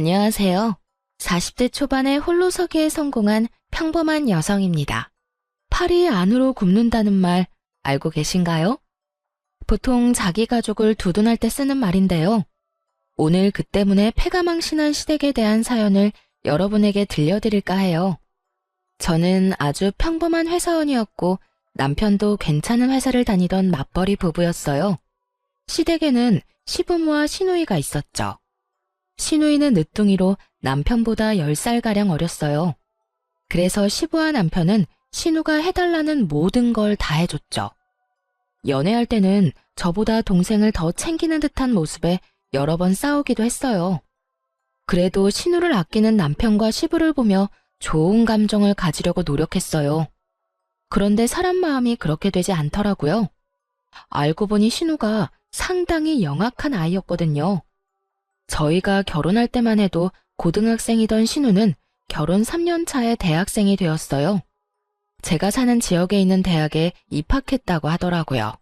안녕하세요. 40대 초반에 홀로서기에 성공한 평범한 여성입니다. 팔이 안으로 굽는다는 말 알고 계신가요? 보통 자기 가족을 두둔할 때 쓰는 말인데요. 오늘 그 때문에 패가망신한 시댁에 대한 사연을 여러분에게 들려드릴까 해요. 저는 아주 평범한 회사원이었고 남편도 괜찮은 회사를 다니던 맞벌이 부부였어요. 시댁에는 시부모와 시누이가 있었죠. 시누이는 늦둥이로 남편보다 10살가량 어렸어요. 그래서 시부와 남편은 시누가 해달라는 모든 걸 다 해줬죠. 연애할 때는 저보다 동생을 더 챙기는 듯한 모습에 여러 번 싸우기도 했어요. 그래도 시누를 아끼는 남편과 시부를 보며 좋은 감정을 가지려고 노력했어요. 그런데 사람 마음이 그렇게 되지 않더라고요. 알고 보니 시누가 상당히 영악한 아이였거든요. 저희가 결혼할 때만 해도 고등학생이던 시누는 결혼 3년 차에 대학생이 되었어요. 제가 사는 지역에 있는 대학에 입학했다고 하더라고요.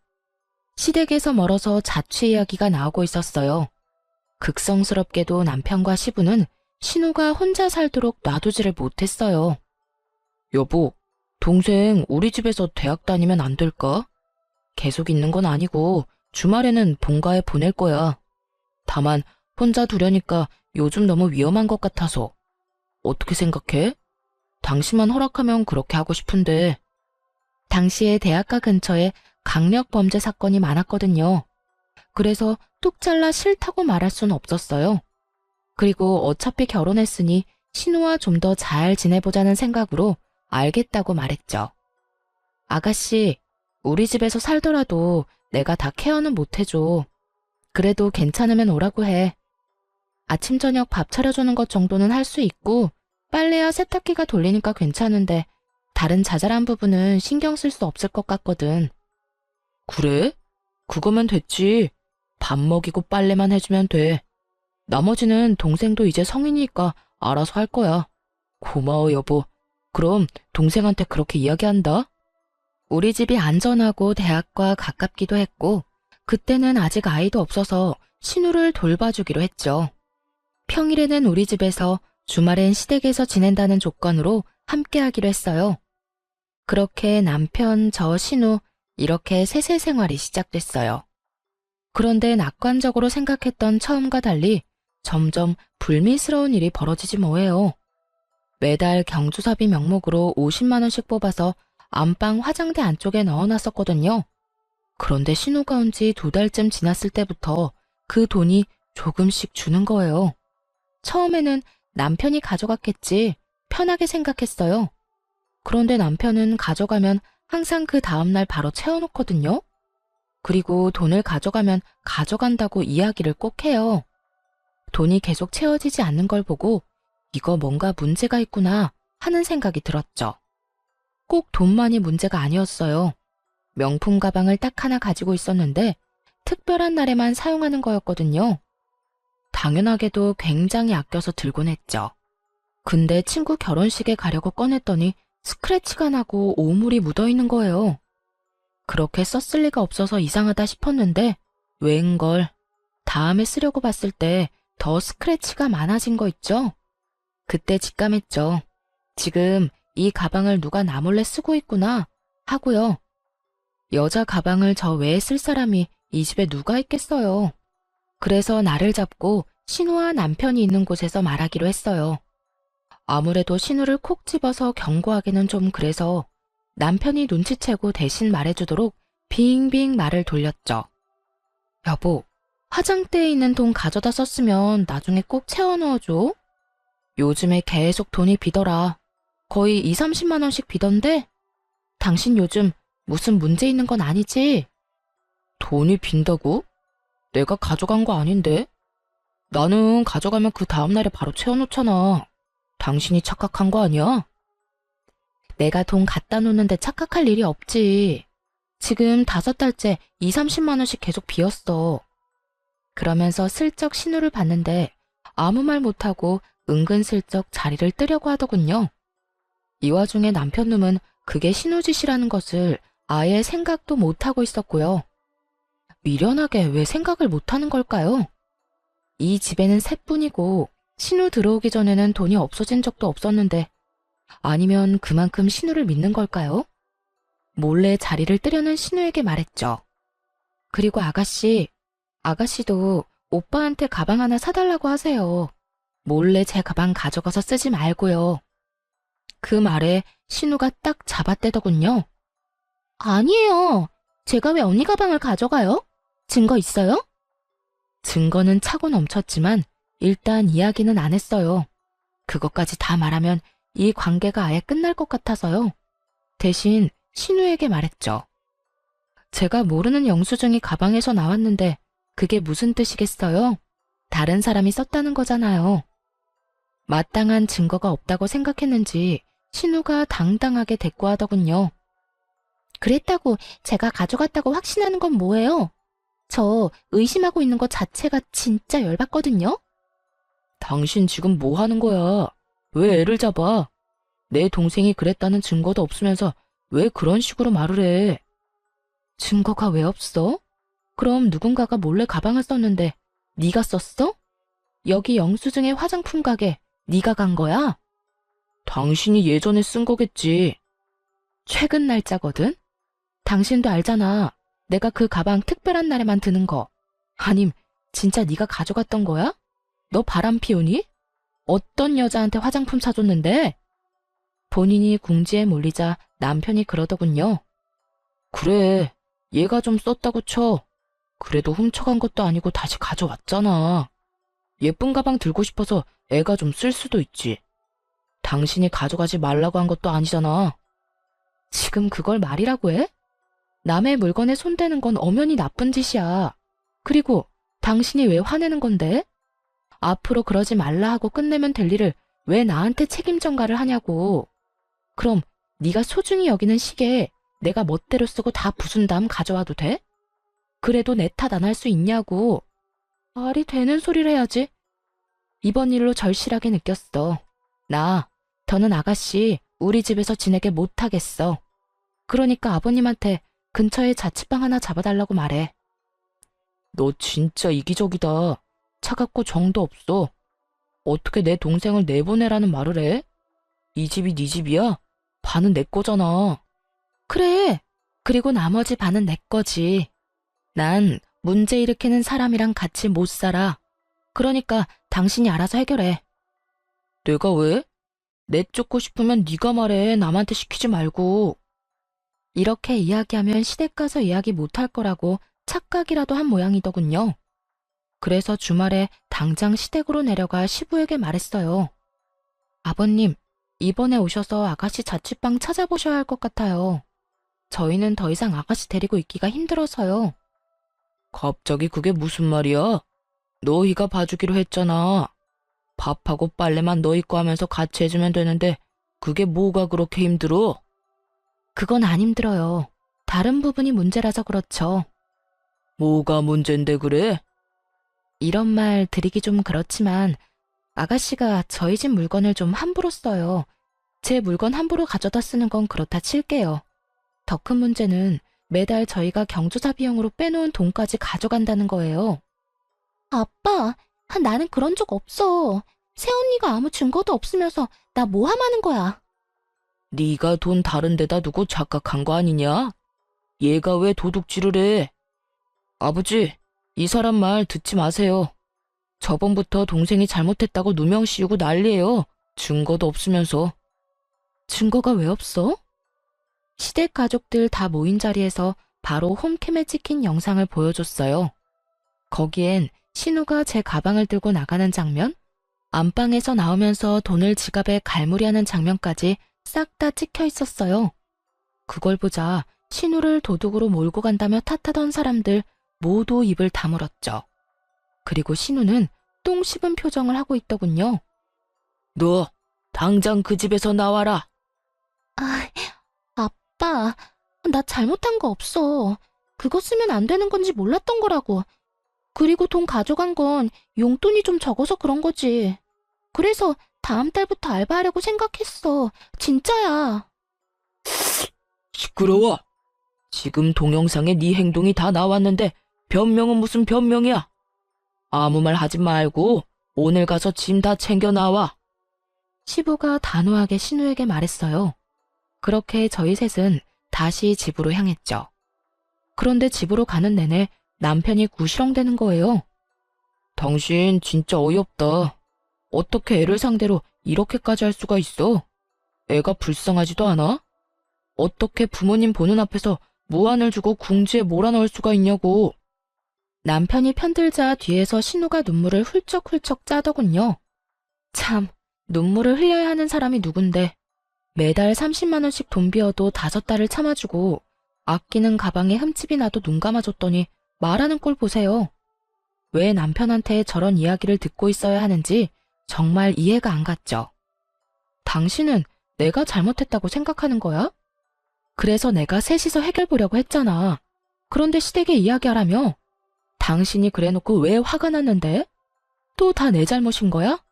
시댁에서 멀어서 자취 이야기가 나오고 있었어요. 극성스럽게도 남편과 시부는 시누가 혼자 살도록 놔두지를 못했어요. 여보, 동생 우리 집에서 대학 다니면 안 될까? 계속 있는 건 아니고 주말에는 본가에 보낼 거야. 다만 혼자 두려니까 요즘 너무 위험한 것 같아서. 어떻게 생각해? 당신만 허락하면 그렇게 하고 싶은데. 당시에 대학가 근처에 강력 범죄 사건이 많았거든요. 그래서 뚝 잘라 싫다고 말할 순 없었어요. 그리고 어차피 결혼했으니 신우와 좀 더 잘 지내보자는 생각으로 알겠다고 말했죠. 아가씨, 우리 집에서 살더라도 내가 다 케어는 못 해줘. 그래도 괜찮으면 오라고 해. 아침 저녁 밥 차려주는 것 정도는 할 수 있고 빨래야 세탁기가 돌리니까 괜찮은데 다른 자잘한 부분은 신경 쓸 수 없을 것 같거든. 그래? 그거면 됐지. 밥 먹이고 빨래만 해주면 돼. 나머지는 동생도 이제 성인이니까 알아서 할 거야. 고마워 여보. 그럼 동생한테 그렇게 이야기한다. 우리 집이 안전하고 대학과 가깝기도 했고 그때는 아직 아이도 없어서 신우를 돌봐주기로 했죠. 평일에는 우리 집에서 주말엔 시댁에서 지낸다는 조건으로 함께하기로 했어요. 그렇게 남편, 저, 신우 이렇게 셋의 생활이 시작됐어요. 그런데 낙관적으로 생각했던 처음과 달리 점점 불미스러운 일이 벌어지지 뭐예요. 매달 경조사비 명목으로 50만 원씩 뽑아서 안방 화장대 안쪽에 넣어놨었거든요. 그런데 신우가 온 지 2달쯤 지났을 때부터 그 돈이 조금씩 주는 거예요. 처음에는 남편이 가져갔겠지 편하게 생각했어요. 그런데 남편은 가져가면 항상 그 다음날 바로 채워놓거든요. 그리고 돈을 가져가면 가져간다고 이야기를 꼭 해요. 돈이 계속 채워지지 않는 걸 보고 이거 뭔가 문제가 있구나 하는 생각이 들었죠. 꼭 돈만이 문제가 아니었어요. 명품 가방을 딱 하나 가지고 있었는데 특별한 날에만 사용하는 거였거든요. 당연하게도 굉장히 아껴서 들곤 했죠. 근데 친구 결혼식에 가려고 꺼냈더니 스크래치가 나고 오물이 묻어있는 거예요. 그렇게 썼을 리가 없어서 이상하다 싶었는데 웬걸 다음에 쓰려고 봤을 때 더 스크래치가 많아진 거 있죠? 그때 직감했죠. 지금 이 가방을 누가 나 몰래 쓰고 있구나 하고요. 여자 가방을 저 외에 쓸 사람이 이 집에 누가 있겠어요. 그래서 나를 잡고 신우와 남편이 있는 곳에서 말하기로 했어요. 아무래도 신우를 콕 집어서 경고하기는 좀 그래서 남편이 눈치채고 대신 말해주도록 빙빙 말을 돌렸죠. 여보, 화장대에 있는 돈 가져다 썼으면 나중에 꼭 채워 넣어줘. 요즘에 계속 돈이 비더라. 거의 2, 30만 원씩 비던데? 당신 요즘 무슨 문제 있는 건 아니지? 돈이 빈다고? 내가 가져간 거 아닌데? 나는 가져가면 그 다음날에 바로 채워놓잖아. 당신이 착각한 거 아니야? 내가 돈 갖다 놓는데 착각할 일이 없지. 지금 5달째 2, 30만 원씩 계속 비었어. 그러면서 슬쩍 신우를 봤는데 아무 말 못하고 은근슬쩍 자리를 뜨려고 하더군요. 이 와중에 남편 놈은 그게 신우 짓이라는 것을 아예 생각도 못하고 있었고요. 미련하게 왜 생각을 못하는 걸까요? 이 집에는 셋뿐이고 신우 들어오기 전에는 돈이 없어진 적도 없었는데 아니면 그만큼 신우를 믿는 걸까요? 몰래 자리를 뜨려는 신우에게 말했죠. 그리고 아가씨도 오빠한테 가방 하나 사달라고 하세요. 몰래 제 가방 가져가서 쓰지 말고요. 그 말에 신우가 딱 잡아떼더군요. 아니에요. 제가 왜 언니 가방을 가져가요? 증거 있어요? 증거는 차고 넘쳤지만 일단 이야기는 안 했어요. 그것까지 다 말하면 이 관계가 아예 끝날 것 같아서요. 대신 신우에게 말했죠. 제가 모르는 영수증이 가방에서 나왔는데 그게 무슨 뜻이겠어요? 다른 사람이 썼다는 거잖아요. 마땅한 증거가 없다고 생각했는지 신우가 당당하게 대꾸하더군요. 그랬다고 제가 가져갔다고 확신하는 건 뭐예요? 저 의심하고 있는 것 자체가 진짜 열받거든요? 당신 지금 뭐 하는 거야? 왜 애를 잡아? 내 동생이 그랬다는 증거도 없으면서 왜 그런 식으로 말을 해? 증거가 왜 없어? 그럼 누군가가 몰래 가방을 썼는데 네가 썼어? 여기 영수증의 화장품 가게 네가 간 거야? 당신이 예전에 쓴 거겠지. 최근 날짜거든? 당신도 알잖아. 내가 그 가방 특별한 날에만 드는 거. 아님 진짜 네가 가져갔던 거야? 너 바람 피우니? 어떤 여자한테 화장품 사줬는데? 본인이 궁지에 몰리자 남편이 그러더군요. 그래, 얘가 좀 썼다고 쳐. 그래도 훔쳐간 것도 아니고 다시 가져왔잖아. 예쁜 가방 들고 싶어서 애가 좀 쓸 수도 있지. 당신이 가져가지 말라고 한 것도 아니잖아. 지금 그걸 말이라고 해? 남의 물건에 손대는 건 엄연히 나쁜 짓이야. 그리고 당신이 왜 화내는 건데? 앞으로 그러지 말라 하고 끝내면 될 일을 왜 나한테 책임 전가를 하냐고. 그럼 네가 소중히 여기는 시계 내가 멋대로 쓰고 다 부순 다음 가져와도 돼? 그래도 내 탓 안 할 수 있냐고. 말이 되는 소리를 해야지. 이번 일로 절실하게 느꼈어. 더는 아가씨 우리 집에서 지내게 못하겠어. 그러니까 아버님한테 근처에 자취방 하나 잡아달라고 말해. 너 진짜 이기적이다. 차갑고 정도 없어. 어떻게 내 동생을 내보내라는 말을 해? 이 집이 네 집이야? 반은 내 거잖아. 그래. 그리고 나머지 반은 내 거지. 난 문제 일으키는 사람이랑 같이 못 살아. 그러니까 당신이 알아서 해결해. 내가 왜? 내쫓고 싶으면 네가 말해. 남한테 시키지 말고. 이렇게 이야기하면 시댁 가서 이야기 못할 거라고 착각이라도 한 모양이더군요. 그래서 주말에 당장 시댁으로 내려가 시부에게 말했어요. 아버님, 이번에 오셔서 아가씨 자취방 찾아보셔야 할 것 같아요. 저희는 더 이상 아가씨 데리고 있기가 힘들어서요. 갑자기 그게 무슨 말이야? 너희가 봐주기로 했잖아. 밥하고 빨래만 너희 거 하면서 같이 해주면 되는데 그게 뭐가 그렇게 힘들어? 그건 안 힘들어요. 다른 부분이 문제라서 그렇죠. 뭐가 문제인데 그래? 이런 말 드리기 좀 그렇지만 아가씨가 저희 집 물건을 좀 함부로 써요. 제 물건 함부로 가져다 쓰는 건 그렇다 칠게요. 더 큰 문제는 매달 저희가 경조사 비용으로 빼놓은 돈까지 가져간다는 거예요. 아빠, 나는 그런 적 없어. 새언니가 아무 증거도 없으면서 나 모함하는 거야. 네가 돈 다른 데다 두고 착각한 거 아니냐? 얘가 왜 도둑질을 해? 아버지, 이 사람 말 듣지 마세요. 저번부터 동생이 잘못했다고 누명 씌우고 난리예요. 증거도 없으면서. 증거가 왜 없어? 시댁 가족들 다 모인 자리에서 바로 홈캠에 찍힌 영상을 보여줬어요. 거기엔 신우가 제 가방을 들고 나가는 장면, 안방에서 나오면서 돈을 지갑에 갈무리하는 장면까지 싹 다 찍혀 있었어요. 그걸 보자 신우를 도둑으로 몰고 간다며 탓하던 사람들 모두 입을 다물었죠. 그리고 신우는 똥 씹은 표정을 하고 있더군요. 너 당장 그 집에서 나와라. 아빠, 나 잘못한 거 없어. 그거 쓰면 안 되는 건지 몰랐던 거라고. 그리고 돈 가져간 건 용돈이 좀 적어서 그런 거지. 그래서 다음 달부터 알바하려고 생각했어. 진짜야. 시끄러워. 지금 동영상에 네 행동이 다 나왔는데 변명은 무슨 변명이야. 아무 말 하지 말고 오늘 가서 짐 다 챙겨 나와. 시부가 단호하게 신우에게 말했어요. 그렇게 저희 셋은 다시 집으로 향했죠. 그런데 집으로 가는 내내 남편이 구시렁대는 거예요. 당신 진짜 어이없다. 어떻게 애를 상대로 이렇게까지 할 수가 있어? 애가 불쌍하지도 않아? 어떻게 부모님 보는 앞에서 무안을 주고 궁지에 몰아넣을 수가 있냐고. 남편이 편들자 뒤에서 신우가 눈물을 훌쩍훌쩍 짜더군요. 참, 눈물을 흘려야 하는 사람이 누군데. 매달 30만 원씩 돈 비어도 5달을 참아주고 아끼는 가방에 흠집이 나도 눈 감아줬더니 말하는 꼴 보세요. 왜 남편한테 저런 이야기를 듣고 있어야 하는지 정말 이해가 안 갔죠. 당신은 내가 잘못했다고 생각하는 거야? 그래서 내가 셋이서 해결 보려고 했잖아. 그런데 시댁에 이야기하라며? 당신이 그래놓고 왜 화가 났는데? 또 다 내 잘못인 거야?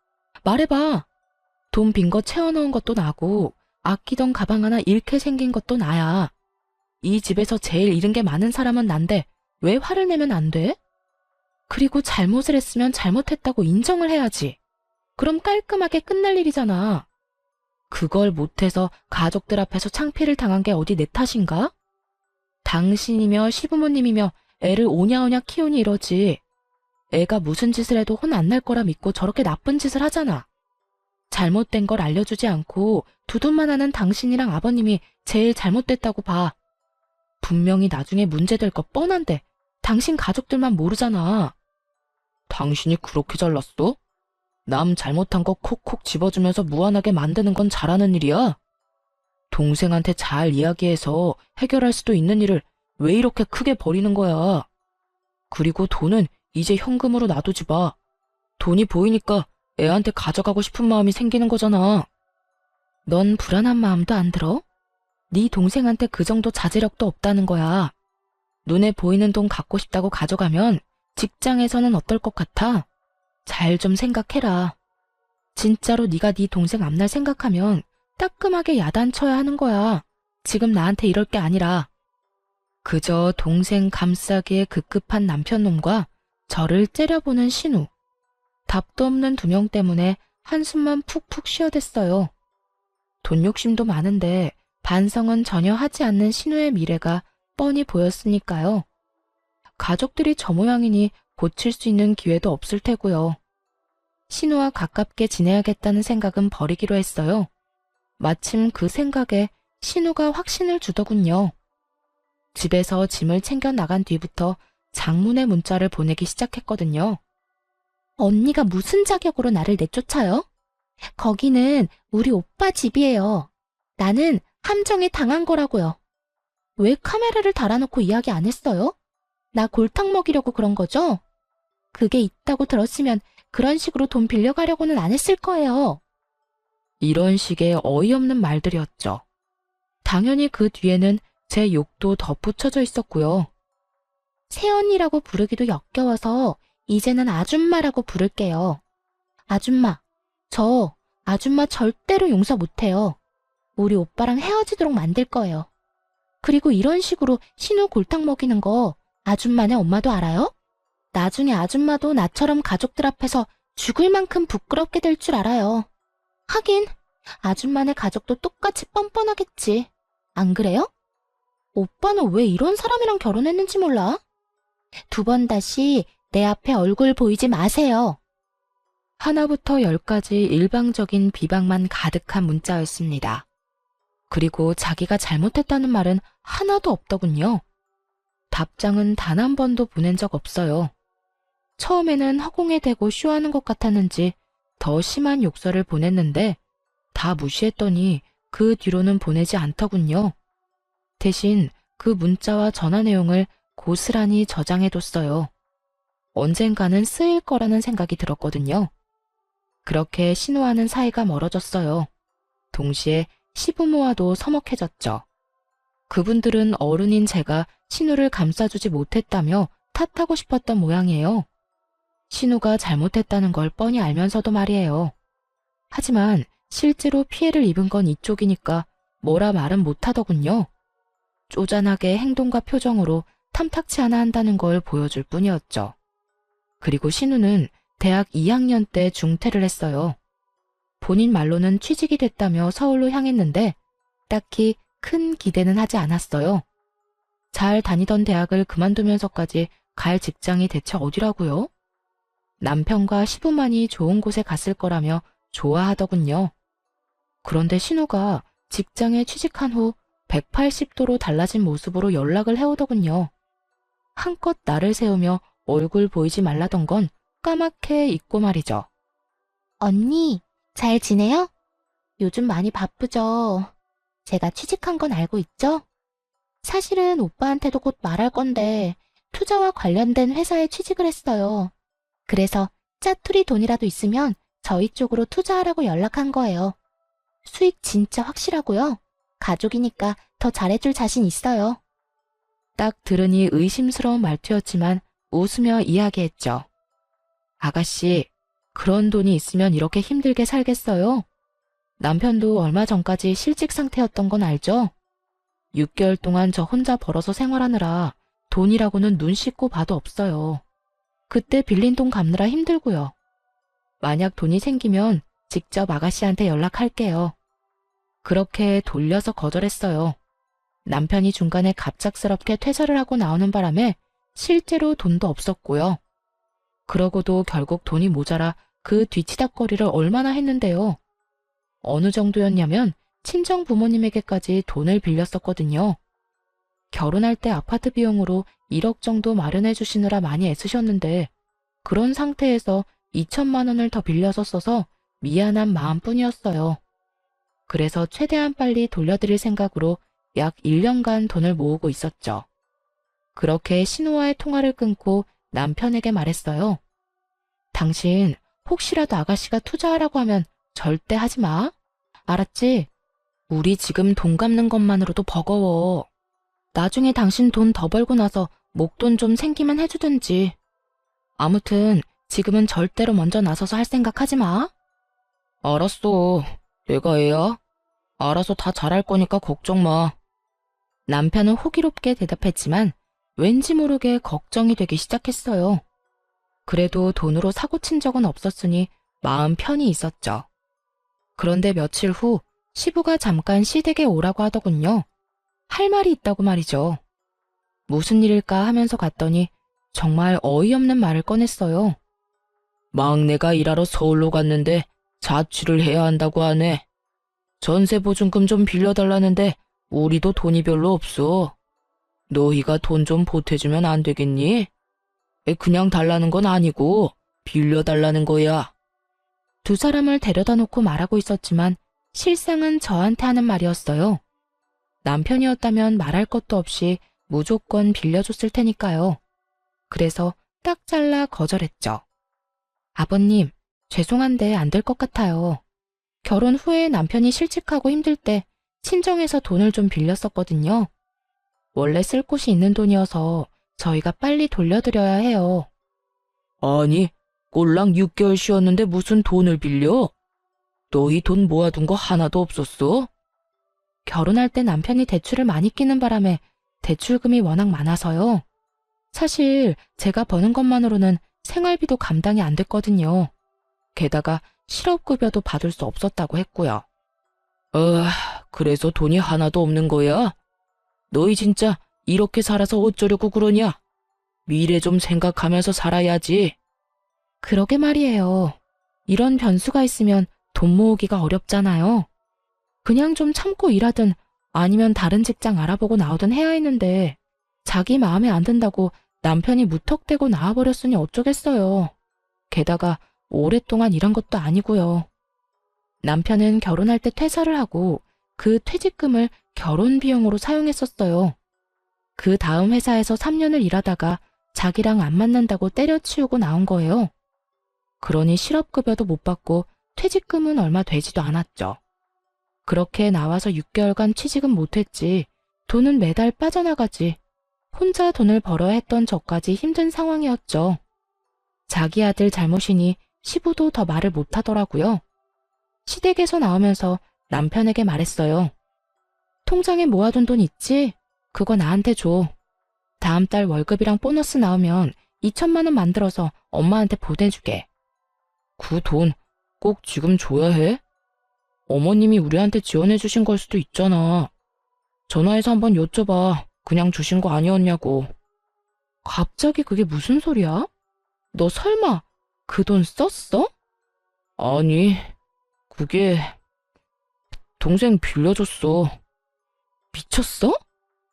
말해봐. 돈 빈 거 채워넣은 것도 나고 아끼던 가방 하나 잃게 생긴 것도 나야. 이 집에서 제일 잃은 게 많은 사람은 난데 왜 화를 내면 안 돼? 그리고 잘못을 했으면 잘못했다고 인정을 해야지. 그럼 깔끔하게 끝날 일이잖아. 그걸 못해서 가족들 앞에서 창피를 당한 게 어디 내 탓인가? 당신이며 시부모님이며 애를 오냐오냐 키우니 이러지. 애가 무슨 짓을 해도 혼 안 날 거라 믿고 저렇게 나쁜 짓을 하잖아. 잘못된 걸 알려주지 않고 두둔만 하는 당신이랑 아버님이 제일 잘못됐다고 봐. 분명히 나중에 문제될 거 뻔한데 당신 가족들만 모르잖아. 당신이 그렇게 잘났어? 남 잘못한 거 콕콕 집어주면서 무안하게 만드는 건 잘하는 일이야. 동생한테 잘 이야기해서 해결할 수도 있는 일을 왜 이렇게 크게 버리는 거야. 그리고 돈은 이제 현금으로 놔두지 마. 돈이 보이니까 애한테 가져가고 싶은 마음이 생기는 거잖아. 넌 불안한 마음도 안 들어? 네 동생한테 그 정도 자제력도 없다는 거야. 눈에 보이는 돈 갖고 싶다고 가져가면 직장에서는 어떨 것 같아? 잘 좀 생각해라. 진짜로 네가 네 동생 앞날 생각하면 따끔하게 야단쳐야 하는 거야. 지금 나한테 이럴 게 아니라. 그저 동생 감싸기에 급급한 남편놈과 저를 째려보는 신우. 답도 없는 두 명 때문에 한숨만 푹푹 쉬어댔어요. 돈 욕심도 많은데 반성은 전혀 하지 않는 신우의 미래가 뻔히 보였으니까요. 가족들이 저 모양이니 고칠 수 있는 기회도 없을 테고요. 신우와 가깝게 지내야겠다는 생각은 버리기로 했어요. 마침 그 생각에 신우가 확신을 주더군요. 집에서 짐을 챙겨 나간 뒤부터 장문의 문자를 보내기 시작했거든요. 언니가 무슨 자격으로 나를 내쫓아요? 거기는 우리 오빠 집이에요. 나는 함정에 당한 거라고요. 왜 카메라를 달아놓고 이야기 안 했어요? 나 골탕 먹이려고 그런 거죠? 그게 있다고 들었으면 그런 식으로 돈 빌려가려고는 안 했을 거예요. 이런 식의 어이없는 말들이었죠. 당연히 그 뒤에는 제 욕도 덧붙여져 있었고요. 새언니라고 부르기도 역겨워서 이제는 아줌마라고 부를게요. 아줌마, 저 아줌마 절대로 용서 못해요. 우리 오빠랑 헤어지도록 만들 거예요. 그리고 이런 식으로 신우 골탕 먹이는 거 아줌마네 엄마도 알아요? 나중에 아줌마도 나처럼 가족들 앞에서 죽을 만큼 부끄럽게 될 줄 알아요. 하긴 아줌마네 가족도 똑같이 뻔뻔하겠지. 안 그래요? 오빠는 왜 이런 사람이랑 결혼했는지 몰라? 2번 다시 내 앞에 얼굴 보이지 마세요. 하나부터 10까지 일방적인 비방만 가득한 문자였습니다. 그리고 자기가 잘못했다는 말은 하나도 없더군요. 답장은 단 한 번도 보낸 적 없어요. 처음에는 허공에 대고 쇼하는 것 같았는지 더 심한 욕설을 보냈는데 다 무시했더니 그 뒤로는 보내지 않더군요. 대신 그 문자와 전화 내용을 고스란히 저장해뒀어요. 언젠가는 쓰일 거라는 생각이 들었거든요. 그렇게 신우와는 사이가 멀어졌어요. 동시에 시부모와도 서먹해졌죠. 그분들은 어른인 제가 신우를 감싸주지 못했다며 탓하고 싶었던 모양이에요. 신우가 잘못했다는 걸 뻔히 알면서도 말이에요. 하지만 실제로 피해를 입은 건 이쪽이니까 뭐라 말은 못하더군요. 쪼잔하게 행동과 표정으로 탐탁치 않아 한다는 걸 보여줄 뿐이었죠. 그리고 신우는 대학 2학년 때 중퇴를 했어요. 본인 말로는 취직이 됐다며 서울로 향했는데 딱히 큰 기대는 하지 않았어요. 잘 다니던 대학을 그만두면서까지 갈 직장이 대체 어디라고요? 남편과 시부만이 좋은 곳에 갔을 거라며 좋아하더군요. 그런데 신우가 직장에 취직한 후 180도로 달라진 모습으로 연락을 해오더군요. 한껏 나를 세우며 얼굴 보이지 말라던 건 까맣게 잊고 말이죠. 언니, 잘 지내요? 요즘 많이 바쁘죠? 제가 취직한 건 알고 있죠? 사실은 오빠한테도 곧 말할 건데 투자와 관련된 회사에 취직을 했어요. 그래서 짜투리 돈이라도 있으면 저희 쪽으로 투자하라고 연락한 거예요. 수익 진짜 확실하고요. 가족이니까 더 잘해줄 자신 있어요. 딱 들으니 의심스러운 말투였지만 웃으며 이야기했죠. 아가씨, 그런 돈이 있으면 이렇게 힘들게 살겠어요? 남편도 얼마 전까지 실직 상태였던 건 알죠? 6개월 동안 저 혼자 벌어서 생활하느라 돈이라고는 눈 씻고 봐도 없어요. 그때 빌린 돈 갚느라 힘들고요. 만약 돈이 생기면 직접 아가씨한테 연락할게요. 그렇게 돌려서 거절했어요. 남편이 중간에 갑작스럽게 퇴사를 하고 나오는 바람에 실제로 돈도 없었고요. 그러고도 결국 돈이 모자라 그 뒤치다꺼리를 얼마나 했는데요. 어느 정도였냐면 친정 부모님에게까지 돈을 빌렸었거든요. 결혼할 때 아파트 비용으로 1억 정도 마련해 주시느라 많이 애쓰셨는데 그런 상태에서 2천만 원을 더 빌려서 써서 미안한 마음뿐이었어요. 그래서 최대한 빨리 돌려드릴 생각으로 약 1년간 돈을 모으고 있었죠. 그렇게 신우와의 통화를 끊고 남편에게 말했어요. 당신 혹시라도 아가씨가 투자하라고 하면 절대 하지 마. 알았지? 우리 지금 돈 갚는 것만으로도 버거워. 나중에 당신 돈 더 벌고 나서 목돈 좀 생기면 해주든지. 아무튼 지금은 절대로 먼저 나서서 할 생각 하지 마. 알았어. 내가 애야. 알아서 다 잘할 거니까 걱정 마. 남편은 호기롭게 대답했지만 왠지 모르게 걱정이 되기 시작했어요. 그래도 돈으로 사고 친 적은 없었으니 마음 편히 있었죠. 그런데 며칠 후 시부가 잠깐 시댁에 오라고 하더군요. 할 말이 있다고 말이죠. 무슨 일일까 하면서 갔더니 정말 어이없는 말을 꺼냈어요. 막내가 일하러 서울로 갔는데 자취를 해야 한다고 하네. 전세보증금 좀 빌려달라는데 우리도 돈이 별로 없어. 너희가 돈 좀 보태주면 안 되겠니? 그냥 달라는 건 아니고 빌려달라는 거야. 두 사람을 데려다 놓고 말하고 있었지만 실상은 저한테 하는 말이었어요. 남편이었다면 말할 것도 없이 무조건 빌려줬을 테니까요. 그래서 딱 잘라 거절했죠. 아버님, 죄송한데 안 될 것 같아요. 결혼 후에 남편이 실직하고 힘들 때 친정에서 돈을 좀 빌렸었거든요. 원래 쓸 곳이 있는 돈이어서 저희가 빨리 돌려드려야 해요. 아니, 꼴랑 6개월 쉬었는데 무슨 돈을 빌려? 너희 돈 모아둔 거 하나도 없었어? 결혼할 때 남편이 대출을 많이 끼는 바람에 대출금이 워낙 많아서요. 사실 제가 버는 것만으로는 생활비도 감당이 안 됐거든요. 게다가 실업급여도 받을 수 없었다고 했고요. 그래서 돈이 하나도 없는 거야? 너희 진짜 이렇게 살아서 어쩌려고 그러냐? 미래 좀 생각하면서 살아야지. 그러게 말이에요. 이런 변수가 있으면 돈 모으기가 어렵잖아요. 그냥 좀 참고 일하든 아니면 다른 직장 알아보고 나오든 해야 했는데 자기 마음에 안 든다고 남편이 무턱대고 나와버렸으니 어쩌겠어요. 게다가 오랫동안 일한 것도 아니고요. 남편은 결혼할 때 퇴사를 하고 그 퇴직금을 결혼 비용으로 사용했었어요. 그 다음 회사에서 3년을 일하다가 자기랑 안 맞는다고 때려치우고 나온 거예요. 그러니 실업급여도 못 받고 퇴직금은 얼마 되지도 않았죠. 그렇게 나와서 6개월간 취직은 못했지 돈은 매달 빠져나가지 혼자 돈을 벌어야 했던 저까지 힘든 상황이었죠. 자기 아들 잘못이니 시부도 더 말을 못하더라고요. 시댁에서 나오면서 남편에게 말했어요. 통장에 모아둔 돈 있지? 그거 나한테 줘. 다음 달 월급이랑 보너스 나오면 2천만 원 만들어서 엄마한테 보내주게. 그 돈 꼭 지금 줘야 해? 어머님이 우리한테 지원해 주신 걸 수도 있잖아. 전화해서 한번 여쭤봐. 그냥 주신 거 아니었냐고. 갑자기 그게 무슨 소리야? 너 설마 그 돈 썼어? 아니, 그게 동생 빌려줬어. 미쳤어?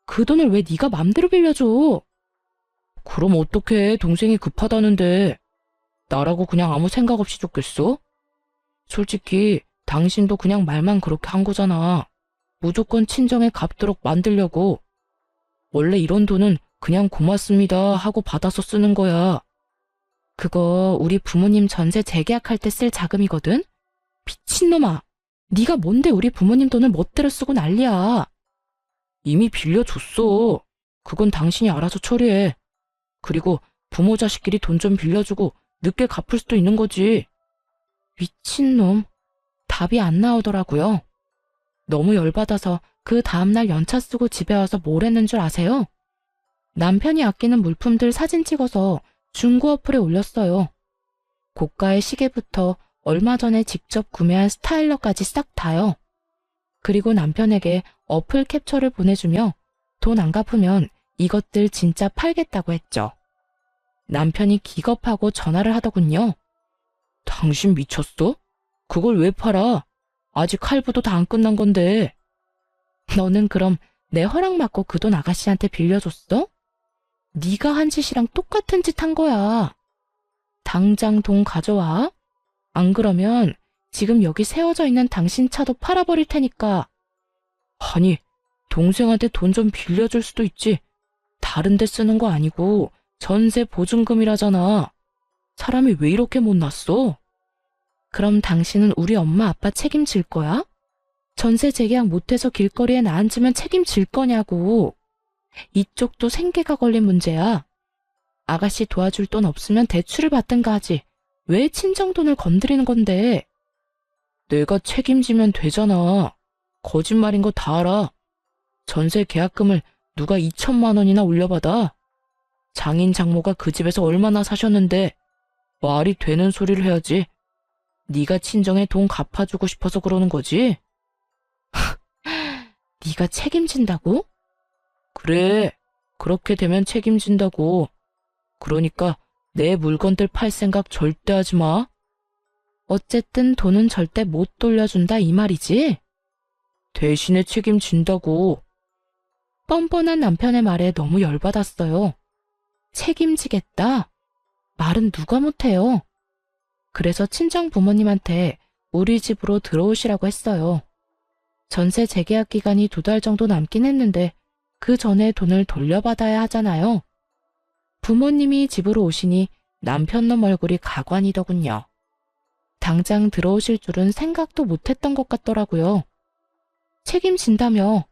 그 돈을 왜 네가 맘대로 빌려줘? 그럼 어떡해, 동생이 급하다는데. 나라고 그냥 아무 생각 없이 줬겠어? 솔직히 당신도 그냥 말만 그렇게 한 거잖아. 무조건 친정에 갚도록 만들려고. 원래 이런 돈은 그냥 고맙습니다 하고 받아서 쓰는 거야. 그거 우리 부모님 전세 재계약할 때 쓸 자금이거든? 미친놈아. 네가 뭔데 우리 부모님 돈을 멋대로 쓰고 난리야. 이미 빌려줬어. 그건 당신이 알아서 처리해. 그리고 부모 자식끼리 돈 좀 빌려주고 늦게 갚을 수도 있는 거지. 미친놈. 답이 안 나오더라고요. 너무 열받아서 그 다음날 연차 쓰고 집에 와서 뭘 했는 줄 아세요? 남편이 아끼는 물품들 사진 찍어서 중고 어플에 올렸어요. 고가의 시계부터 얼마 전에 직접 구매한 스타일러까지 싹 다요. 그리고 남편에게 어플 캡처를 보내주며 돈 안 갚으면 이것들 진짜 팔겠다고 했죠. 남편이 기겁하고 전화를 하더군요. 당신 미쳤어? 그걸 왜 팔아? 아직 할부도 다 안 끝난 건데. 너는 그럼 내 허락 받고 그 돈 아가씨한테 빌려줬어? 네가 한 짓이랑 똑같은 짓 한 거야. 당장 돈 가져와. 안 그러면 지금 여기 세워져 있는 당신 차도 팔아버릴 테니까. 아니, 동생한테 돈 좀 빌려줄 수도 있지. 다른 데 쓰는 거 아니고 전세 보증금이라잖아. 사람이 왜 이렇게 못났어? 그럼 당신은 우리 엄마 아빠 책임질 거야? 전세 재계약 못해서 길거리에 나앉으면 책임질 거냐고. 이쪽도 생계가 걸린 문제야. 아가씨 도와줄 돈 없으면 대출을 받든가 하지. 왜 친정돈을 건드리는 건데? 내가 책임지면 되잖아. 거짓말인 거 다 알아. 전세 계약금을 누가 2천만 원이나 올려받아? 장인 장모가 그 집에서 얼마나 사셨는데 말이 되는 소리를 해야지. 네가 친정에 돈 갚아주고 싶어서 그러는 거지? 네가 책임진다고? 그래, 그렇게 되면 책임진다고. 그러니까 내 물건들 팔 생각 절대 하지 마. 어쨌든 돈은 절대 못 돌려준다 이 말이지? 대신에 책임진다고. 뻔뻔한 남편의 말에 너무 열받았어요. 책임지겠다? 말은 누가 못해요. 그래서 친정 부모님한테 우리 집으로 들어오시라고 했어요. 전세 재계약 기간이 2달 정도 남긴 했는데 그 전에 돈을 돌려받아야 하잖아요. 부모님이 집으로 오시니 남편놈 얼굴이 가관이더군요. 당장 들어오실 줄은 생각도 못했던 것 같더라고요. 책임진다며.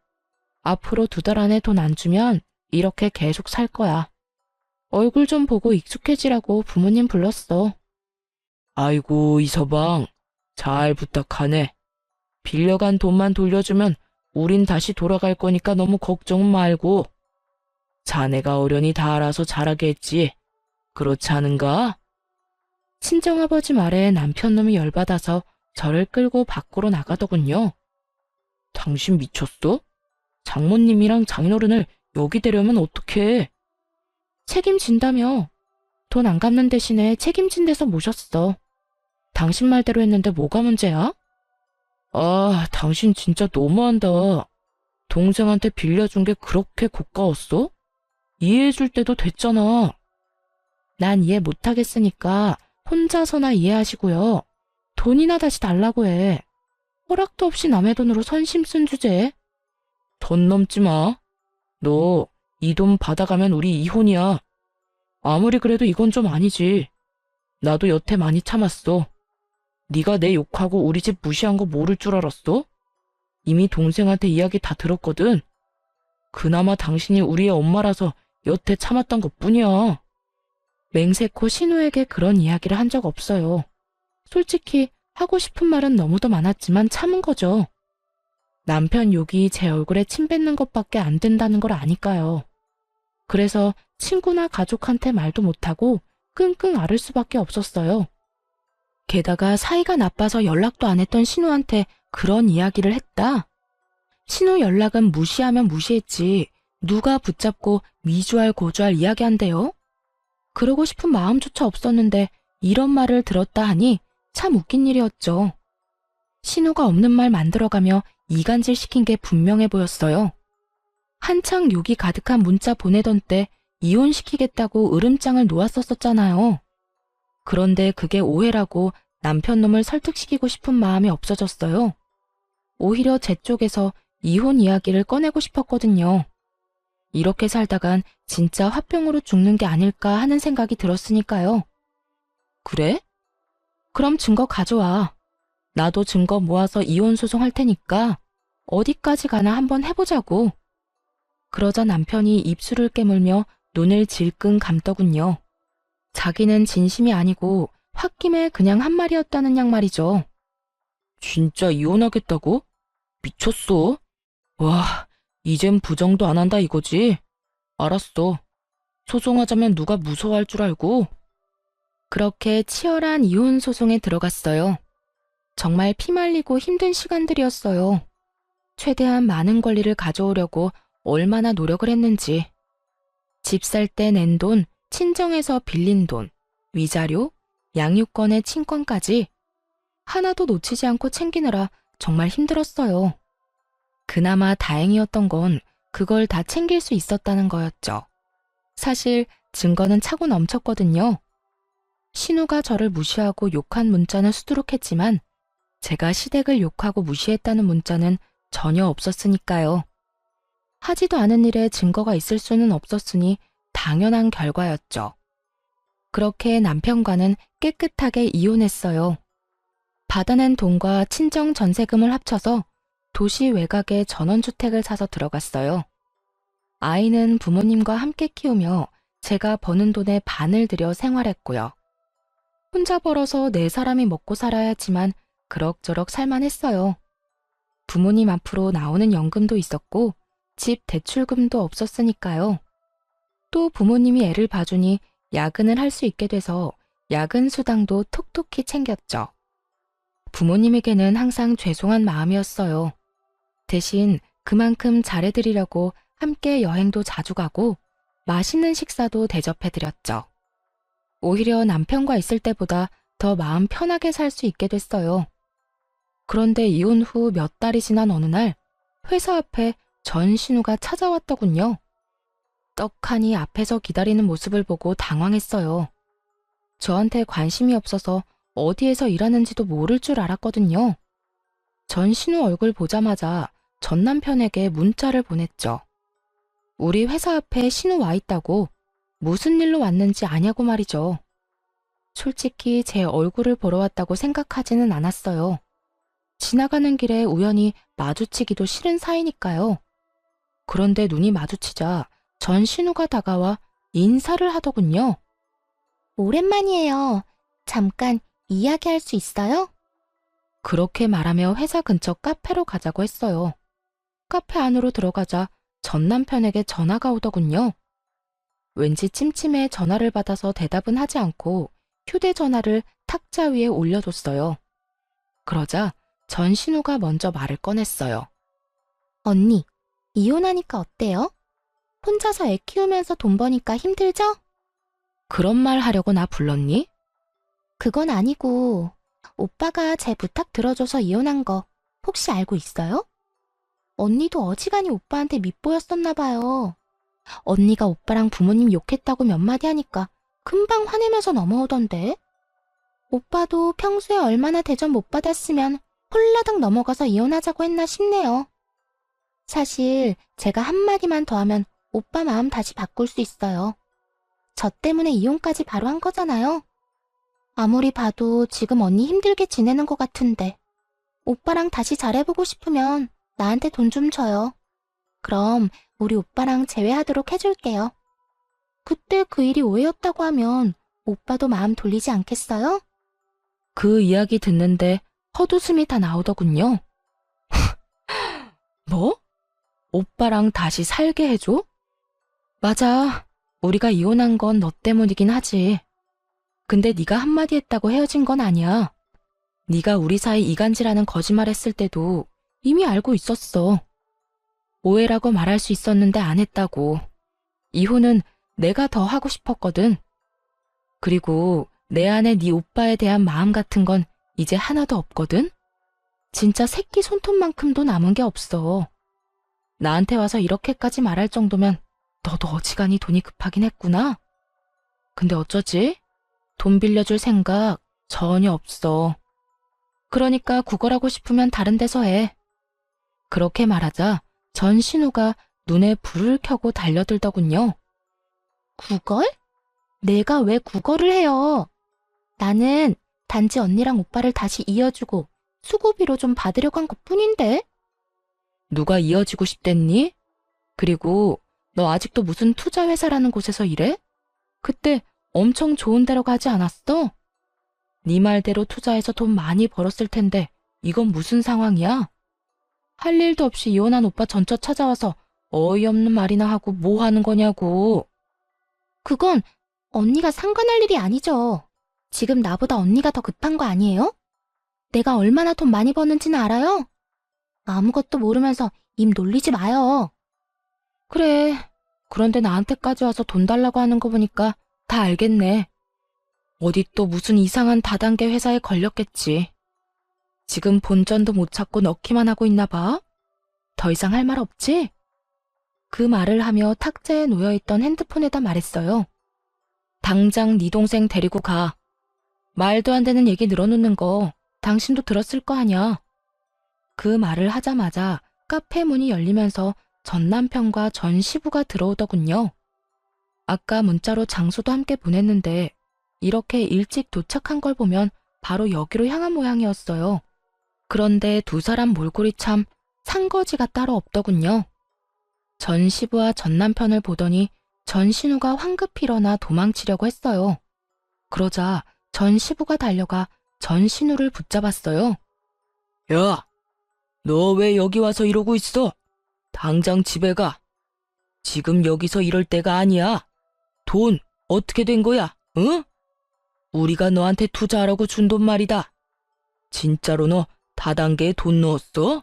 앞으로 2달 안에 돈 안 주면 이렇게 계속 살 거야. 얼굴 좀 보고 익숙해지라고 부모님 불렀어. 아이고, 이서방. 잘 부탁하네. 빌려간 돈만 돌려주면 우린 다시 돌아갈 거니까 너무 걱정 말고. 자네가 어련히 다 알아서 잘하게 했지. 그렇지 않은가? 친정아버지 말에 남편놈이 열받아서 저를 끌고 밖으로 나가더군요. 당신 미쳤어? 장모님이랑 장인어른을 여기 데려오면 어떡해? 책임진다며. 돈 안 갚는 대신에 책임진 데서 모셨어. 당신 말대로 했는데 뭐가 문제야? 아, 당신 진짜 너무한다. 동생한테 빌려준 게 그렇게 고가웠어? 이해해줄 때도 됐잖아. 난 이해 못하겠으니까 혼자서나 이해하시고요. 돈이나 다시 달라고 해. 허락도 없이 남의 돈으로 선심 쓴 주제에. 돈 넘지 마. 너 이 돈 받아가면 우리 이혼이야. 아무리 그래도 이건 좀 아니지. 나도 여태 많이 참았어. 네가 내 욕하고 우리 집 무시한 거 모를 줄 알았어? 이미 동생한테 이야기 다 들었거든. 그나마 당신이 우리의 엄마라서 여태 참았던 것뿐이야. 맹세코 신우에게 그런 이야기를 한 적 없어요. 솔직히 하고 싶은 말은 너무도 많았지만 참은 거죠. 남편 욕이 제 얼굴에 침 뱉는 것밖에 안 된다는 걸 아니까요. 그래서 친구나 가족한테 말도 못하고 끙끙 앓을 수밖에 없었어요. 게다가 사이가 나빠서 연락도 안 했던 신우한테 그런 이야기를 했다. 신우 연락은 무시하면 무시했지. 누가 붙잡고 미주알 고주알 이야기한대요? 그러고 싶은 마음조차 없었는데 이런 말을 들었다 하니 참 웃긴 일이었죠. 신우가 없는 말 만들어가며 이간질 시킨 게 분명해 보였어요. 한창 욕이 가득한 문자 보내던 때 이혼시키겠다고 으름장을 놓았었잖아요. 그런데 그게 오해라고 남편 놈을 설득시키고 싶은 마음이 없어졌어요. 오히려 제 쪽에서 이혼 이야기를 꺼내고 싶었거든요. 이렇게 살다간 진짜 화병으로 죽는 게 아닐까 하는 생각이 들었으니까요. 그래? 그럼 증거 가져와. 나도 증거 모아서 이혼 소송할 테니까 어디까지 가나 한번 해보자고. 그러자 남편이 입술을 깨물며 눈을 질끈 감더군요. 자기는 진심이 아니고 홧김에 그냥 한 말이었다는 양 말이죠. 진짜 이혼하겠다고? 미쳤어? 와, 이젠 부정도 안 한다 이거지? 알았어. 소송하자면 누가 무서워할 줄 알고? 그렇게 치열한 이혼 소송에 들어갔어요. 정말 피말리고 힘든 시간들이었어요. 최대한 많은 권리를 가져오려고 얼마나 노력을 했는지. 집 살 때 낸 돈, 친정에서 빌린 돈, 위자료, 양육권의 친권까지 하나도 놓치지 않고 챙기느라 정말 힘들었어요. 그나마 다행이었던 건 그걸 다 챙길 수 있었다는 거였죠. 사실 증거는 차고 넘쳤거든요. 신우가 저를 무시하고 욕한 문자는 수두룩했지만 제가 시댁을 욕하고 무시했다는 문자는 전혀 없었으니까요. 하지도 않은 일에 증거가 있을 수는 없었으니 당연한 결과였죠. 그렇게 남편과는 깨끗하게 이혼했어요. 받아낸 돈과 친정 전세금을 합쳐서 도시 외곽에 전원주택을 사서 들어갔어요. 아이는 부모님과 함께 키우며 제가 버는 돈의 반을 들여 생활했고요. 혼자 벌어서 네 사람이 먹고 살아야 했지만 그럭저럭 살만했어요. 부모님 앞으로 나오는 연금도 있었고 집 대출금도 없었으니까요. 또 부모님이 애를 봐주니 야근을 할 수 있게 돼서 야근 수당도 톡톡히 챙겼죠. 부모님에게는 항상 죄송한 마음이었어요. 대신 그만큼 잘해드리려고 함께 여행도 자주 가고 맛있는 식사도 대접해드렸죠. 오히려 남편과 있을 때보다 더 마음 편하게 살 수 있게 됐어요. 그런데 이혼 후 몇 달이 지난 어느 날 회사 앞에 전신우가 찾아왔더군요. 떡하니 앞에서 기다리는 모습을 보고 당황했어요. 저한테 관심이 없어서 어디에서 일하는지도 모를 줄 알았거든요. 전신우 얼굴 보자마자 전 남편에게 문자를 보냈죠. 우리 회사 앞에 신우 와 있다고 무슨 일로 왔는지 아냐고 말이죠. 솔직히 제 얼굴을 보러 왔다고 생각하지는 않았어요. 지나가는 길에 우연히 마주치기도 싫은 사이니까요. 그런데 눈이 마주치자 전신우가 다가와 인사를 하더군요. 오랜만이에요. 잠깐 이야기할 수 있어요? 그렇게 말하며 회사 근처 카페로 가자고 했어요. 카페 안으로 들어가자 전 남편에게 전화가 오더군요. 왠지 찜찜해 전화를 받아서 대답은 하지 않고 휴대전화를 탁자 위에 올려뒀어요. 그러자 전신우가 먼저 말을 꺼냈어요. 언니, 이혼하니까 어때요? 혼자서 애 키우면서 돈 버니까 힘들죠? 그런 말 하려고 나 불렀니? 그건 아니고 오빠가 제 부탁 들어줘서 이혼한 거 혹시 알고 있어요? 언니도 어지간히 오빠한테 밉보였었나 봐요. 언니가 오빠랑 부모님 욕했다고 몇 마디 하니까 금방 화내면서 넘어오던데. 오빠도 평소에 얼마나 대접 못 받았으면 홀라당 넘어가서 이혼하자고 했나 싶네요. 사실 제가 한마디만 더 하면 오빠 마음 다시 바꿀 수 있어요. 저 때문에 이혼까지 바로 한 거잖아요. 아무리 봐도 지금 언니 힘들게 지내는 것 같은데 오빠랑 다시 잘해보고 싶으면 나한테 돈 좀 줘요. 그럼 우리 오빠랑 재회하도록 해줄게요. 그때 그 일이 오해였다고 하면 오빠도 마음 돌리지 않겠어요? 그 이야기 듣는데 헛웃음이 다 나오더군요. 뭐? 오빠랑 다시 살게 해줘? 맞아. 우리가 이혼한 건 너 때문이긴 하지. 근데 네가 한마디 했다고 헤어진 건 아니야. 네가 우리 사이 이간질하는 거짓말했을 때도 이미 알고 있었어. 오해라고 말할 수 있었는데 안 했다고. 이혼은 내가 더 하고 싶었거든. 그리고 내 안에 네 오빠에 대한 마음 같은 건 이제 하나도 없거든? 진짜 새끼 손톱만큼도 남은 게 없어. 나한테 와서 이렇게까지 말할 정도면 너도 어지간히 돈이 급하긴 했구나. 근데 어쩌지? 돈 빌려줄 생각 전혀 없어. 그러니까 구걸하고 싶으면 다른 데서 해. 그렇게 말하자 전신우가 눈에 불을 켜고 달려들더군요. 구걸? 내가 왜 구걸을 해요? 나는 단지 언니랑 오빠를 다시 이어주고 수고비로 좀 받으려고 한 것뿐인데. 누가 이어지고 싶댔니? 그리고 너 아직도 무슨 투자회사라는 곳에서 일해? 그때 엄청 좋은 데로 가지 않았어? 네 말대로 투자해서 돈 많이 벌었을 텐데 이건 무슨 상황이야? 할 일도 없이 이혼한 오빠 전처 찾아와서 어이없는 말이나 하고 뭐 하는 거냐고. 그건 언니가 상관할 일이 아니죠. 지금 나보다 언니가 더 급한 거 아니에요? 내가 얼마나 돈 많이 버는지는 알아요? 아무것도 모르면서 입 놀리지 마요. 그래. 그런데 나한테까지 와서 돈 달라고 하는 거 보니까 다 알겠네. 어디 또 무슨 이상한 다단계 회사에 걸렸겠지. 지금 본전도 못 찾고 넣기만 하고 있나 봐. 더 이상 할 말 없지? 그 말을 하며 탁자에 놓여있던 핸드폰에다 말했어요. 당장 네 동생 데리고 가. 말도 안 되는 얘기 늘어놓는 거 당신도 들었을 거 아냐. 그 말을 하자마자 카페 문이 열리면서 전 남편과 전 시부가 들어오더군요. 아까 문자로 장소도 함께 보냈는데 이렇게 일찍 도착한 걸 보면 바로 여기로 향한 모양이었어요. 그런데 두 사람 몰골이 참 상거지가 따로 없더군요. 전 시부와 전 남편을 보더니 전 신우가 황급히 일어나 도망치려고 했어요. 그러자 전 시부가 달려가 전 신우를 붙잡았어요. 야, 너 왜 여기 와서 이러고 있어? 당장 집에 가. 지금 여기서 이럴 때가 아니야. 돈 어떻게 된 거야? 응? 우리가 너한테 투자하라고 준 돈 말이다. 진짜로 너 다단계에 돈 넣었어?